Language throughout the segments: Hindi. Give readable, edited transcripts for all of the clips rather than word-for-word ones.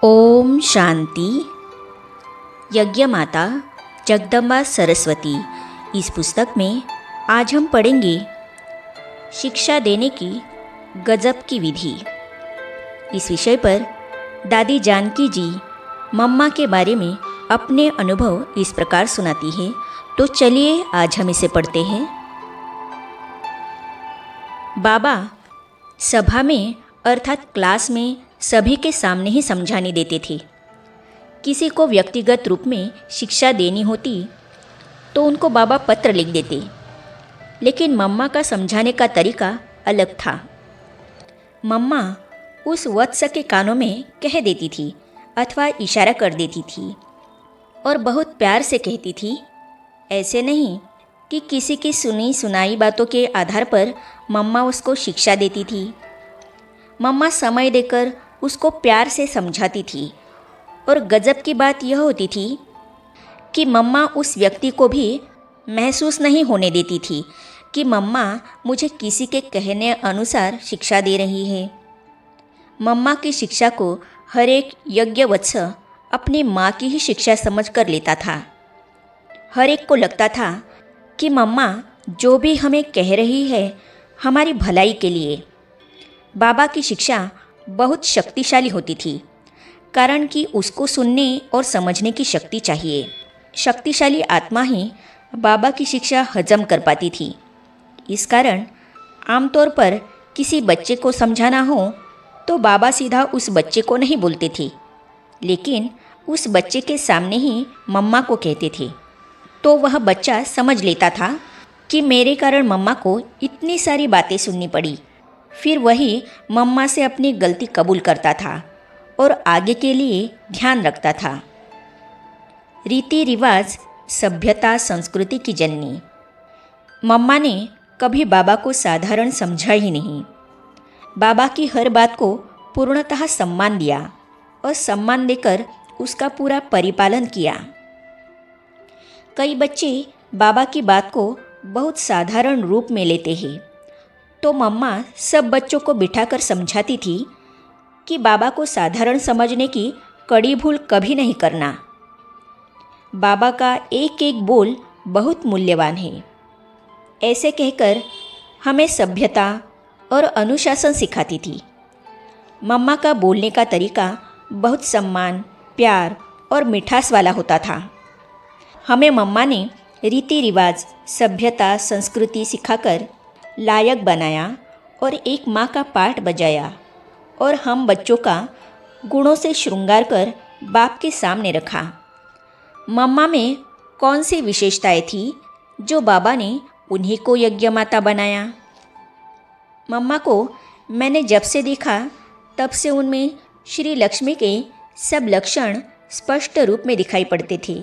ओम शांति। यज्ञ माता जगदम्बा सरस्वती। इस पुस्तक में आज हम पढ़ेंगे शिक्षा देने की गजब की विधि। इस विषय पर दादी जानकी जी मम्मा के बारे में अपने अनुभव इस प्रकार सुनाती है। तो चलिए आज हम इसे पढ़ते हैं। बाबा सभा में अर्थात क्लास में सभी के सामने ही समझाने देते थे। किसी को व्यक्तिगत रूप में शिक्षा देनी होती तो उनको बाबा पत्र लिख देते, लेकिन मम्मा का समझाने का तरीका अलग था। मम्मा उस वत्स के कानों में कह देती थी अथवा इशारा कर देती थी और बहुत प्यार से कहती थी। ऐसे नहीं कि किसी की सुनी सुनाई बातों के आधार पर मम्मा उसको शिक्षा देती थी। मम्मा समय देकर उसको प्यार से समझाती थी और गजब की बात यह होती थी कि मम्मा उस व्यक्ति को भी महसूस नहीं होने देती थी कि मम्मा मुझे किसी के कहने अनुसार शिक्षा दे रही है। मम्मा की शिक्षा को हर एक यज्ञवत्स अपनी माँ की ही शिक्षा समझ कर लेता था। हर एक को लगता था कि मम्मा जो भी हमें कह रही है हमारी भलाई के लिए। बाबा की शिक्षा बहुत शक्तिशाली होती थी, कारण कि उसको सुनने और समझने की शक्ति चाहिए। शक्तिशाली आत्मा ही बाबा की शिक्षा हजम कर पाती थी। इस कारण आमतौर पर किसी बच्चे को समझाना हो तो बाबा सीधा उस बच्चे को नहीं बोलते थे, लेकिन उस बच्चे के सामने ही मम्मा को कहते थे। तो वह बच्चा समझ लेता था कि मेरे कारण मम्मा को इतनी सारी बातें सुननी पड़ी। फिर वही मम्मा से अपनी गलती कबूल करता था और आगे के लिए ध्यान रखता था। रीति रिवाज सभ्यता संस्कृति की जननी। मम्मा ने कभी बाबा को साधारण समझा ही नहीं। बाबा की हर बात को पूर्णतः सम्मान दिया और सम्मान देकर उसका पूरा परिपालन किया। कई बच्चे बाबा की बात को बहुत साधारण रूप में लेते हैं, तो मम्मा सब बच्चों को बिठाकर समझाती थी कि बाबा को साधारण समझने की कड़ी भूल कभी नहीं करना। बाबा का एक एक बोल बहुत मूल्यवान है। ऐसे कहकर हमें सभ्यता और अनुशासन सिखाती थी। मम्मा का बोलने का तरीका बहुत सम्मान, प्यार और मिठास वाला होता था। हमें मम्मा ने रीति रिवाज सभ्यता संस्कृति सिखाकर लायक बनाया और एक माँ का पाठ बजाया और हम बच्चों का गुणों से श्रृंगार कर बाप के सामने रखा। मम्मा में कौन सी विशेषताएं थी जो बाबा ने उन्हीं को यज्ञ माता बनाया। मम्मा को मैंने जब से देखा तब से उनमें श्री लक्ष्मी के सब लक्षण स्पष्ट रूप में दिखाई पड़ते थे।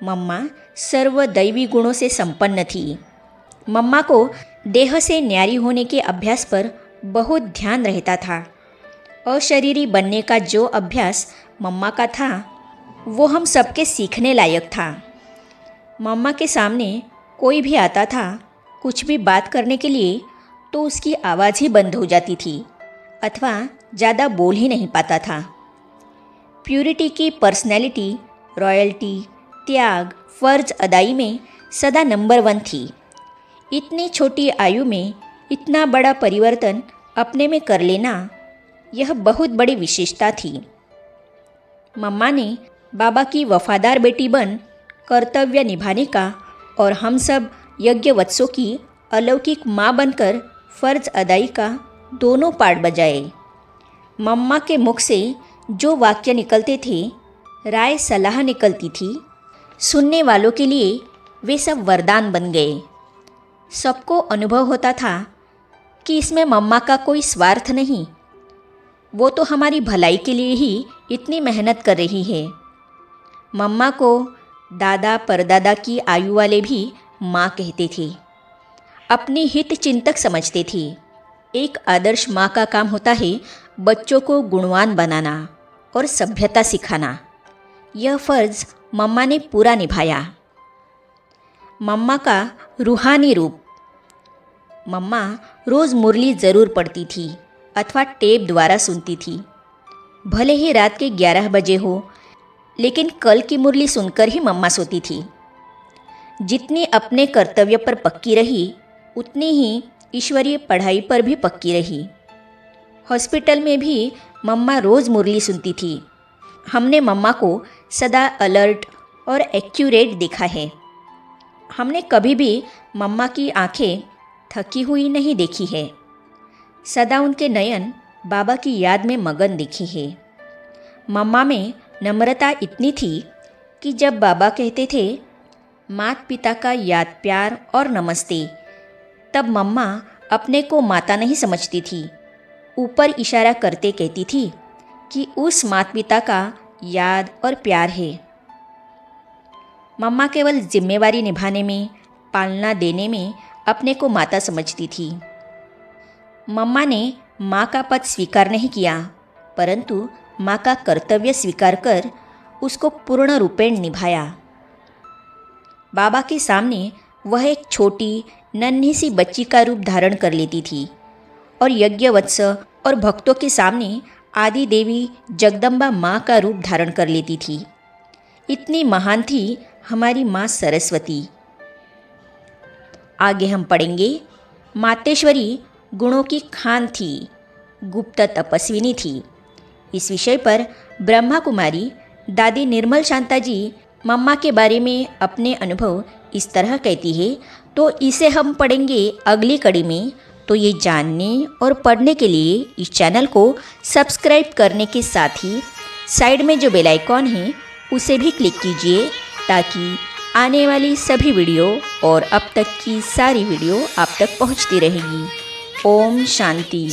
मम्मा सर्वदैवी गुणों से संपन्न थी। मम्मा को देह से न्यारी होने के अभ्यास पर बहुत ध्यान रहता था। अशरीरी बनने का जो अभ्यास मम्मा का था वो हम सबके सीखने लायक था। मम्मा के सामने कोई भी आता था कुछ भी बात करने के लिए तो उसकी आवाज़ ही बंद हो जाती थी अथवा ज़्यादा बोल ही नहीं पाता था। प्यूरिटी की पर्सनैलिटी, रॉयल्टी, त्याग, फ़र्ज अदाई में सदा नंबर 1 थी। इतनी छोटी आयु में इतना बड़ा परिवर्तन अपने में कर लेना यह बहुत बड़ी विशेषता थी। मम्मा ने बाबा की वफादार बेटी बन कर्तव्य निभाने का और हम सब यज्ञवत्सों की अलौकिक माँ बनकर फ़र्ज अदाई का दोनों पार्ट बजाए। मम्मा के मुख से जो वाक्य निकलते थे, राय सलाह निकलती थी, सुनने वालों के लिए वे सब वरदान बन गए। सबको अनुभव होता था कि इसमें मम्मा का कोई स्वार्थ नहीं, वो तो हमारी भलाई के लिए ही इतनी मेहनत कर रही है। मम्मा को दादा परदादा की आयु वाले भी माँ कहते थे, अपनी हित चिंतक समझते थे। एक आदर्श माँ का काम होता है बच्चों को गुणवान बनाना और सभ्यता सिखाना। यह फ़र्ज़ मम्मा ने पूरा निभाया। मम्मा का रूहानी रूप। मम्मा रोज़ मुरली ज़रूर पढ़ती थी अथवा टेप द्वारा सुनती थी। भले ही रात के 11 बजे हो, लेकिन कल की मुरली सुनकर ही मम्मा सोती थी। जितनी अपने कर्तव्य पर पक्की रही, उतनी ही ईश्वरीय पढ़ाई पर भी पक्की रही। हॉस्पिटल में भी मम्मा रोज़ मुरली सुनती थी। हमने मम्मा को सदा अलर्ट और एक्यूरेट देखा है। हमने कभी भी मम्मा की आंखें थकी हुई नहीं देखी है। सदा उनके नयन बाबा की याद में मगन दिखी है। मम्मा में नम्रता इतनी थी कि जब बाबा कहते थे माता पिता का याद प्यार और नमस्ते, तब मम्मा अपने को माता नहीं समझती थी। ऊपर इशारा करते कहती थी कि उस माता पिता का याद और प्यार है। मम्मा केवल जिम्मेवारी निभाने में, पालना देने में अपने को माता समझती थी। मम्मा ने माँ का पद स्वीकार नहीं किया, परंतु माँ का कर्तव्य स्वीकार कर उसको पूर्ण रूपेण निभाया। बाबा के सामने वह एक छोटी नन्ही सी बच्ची का रूप धारण कर लेती थी और यज्ञवत्स और भक्तों के सामने आदि देवी जगदम्बा माँ का रूप धारण कर लेती थी। इतनी महान थी हमारी माँ सरस्वती। आगे हम पढ़ेंगे, मातेश्वरी गुणों की खान थी, गुप्त तपस्विनी थी। इस विषय पर ब्रह्मा कुमारी दादी निर्मल शांता जी मम्मा के बारे में अपने अनुभव इस तरह कहती है, तो इसे हम पढ़ेंगे अगली कड़ी में। तो ये जानने और पढ़ने के लिए इस चैनल को सब्सक्राइब करने के साथ ही साइड में जो बेल आइकॉन है उसे भी क्लिक कीजिए, ताकि आने वाली सभी वीडियो और अब तक की सारी वीडियो आप तक पहुंचती रहेगी। ओम शांति।